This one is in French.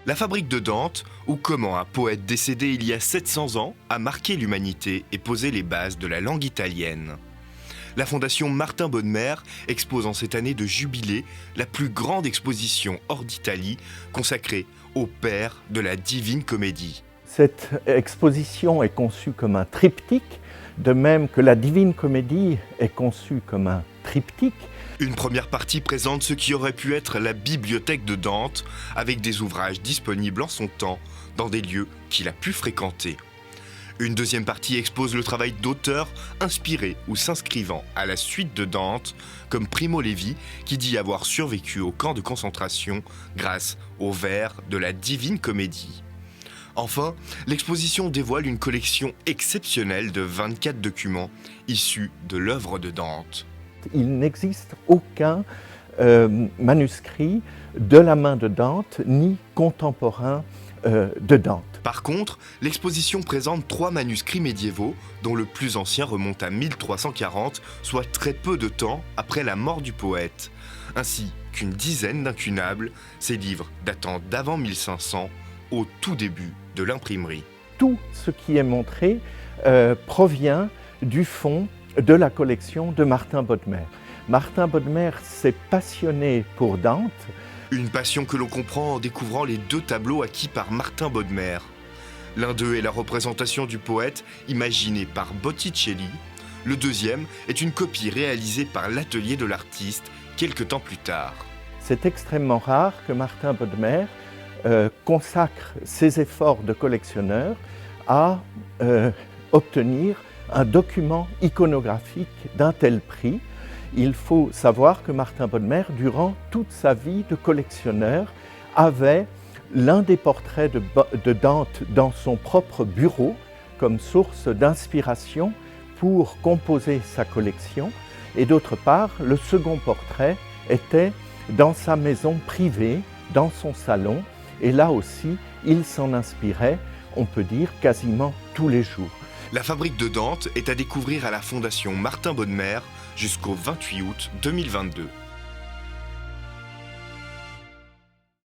La fabrique de Dante, ou comment un poète décédé il y a 700 ans a marqué l'humanité et posé les bases de la langue italienne. La Fondation Martin Bodmer expose en cette année de jubilé la plus grande exposition hors d'Italie consacrée au père de la Divine Comédie. Cette exposition est conçue comme un triptyque, de même que la Divine Comédie est conçue comme un triptyque. Une première partie présente ce qui aurait pu être la bibliothèque de Dante, avec des ouvrages disponibles en son temps, dans des lieux qu'il a pu fréquenter. Une deuxième partie expose le travail d'auteurs inspirés ou s'inscrivant à la suite de Dante, comme Primo Levi, qui dit avoir survécu au camp de concentration grâce aux vers de la Divine Comédie. Enfin, l'exposition dévoile une collection exceptionnelle de 24 documents issus de l'œuvre de Dante. Il n'existe aucun manuscrit de la main de Dante, ni contemporain de Dante. Par contre, l'exposition présente 3 manuscrits médiévaux, dont le plus ancien remonte à 1340, soit très peu de temps après la mort du poète, ainsi qu'une dizaine d'incunables, ces livres datant d'avant 1500, au tout début de l'imprimerie. Tout ce qui est montré provient du fonds de la collection de Martin Bodmer. Martin Bodmer s'est passionné pour Dante. Une passion que l'on comprend en découvrant les 2 tableaux acquis par Martin Bodmer. L'un d'eux est la représentation du poète imaginée par Botticelli. Le deuxième est une copie réalisée par l'atelier de l'artiste quelque temps plus tard. C'est extrêmement rare que Martin Bodmer consacre ses efforts de collectionneur à obtenir un document iconographique d'un tel prix. Il faut savoir que Martin Bodmer, durant toute sa vie de collectionneur, avait l'un des portraits de Dante dans son propre bureau comme source d'inspiration pour composer sa collection. Et d'autre part, le second portrait était dans sa maison privée, dans son salon. Et là aussi, il s'en inspirait, on peut dire, quasiment tous les jours. La fabrique de Dante est à découvrir à la Fondation Martin Bodmer jusqu'au 28 août 2022.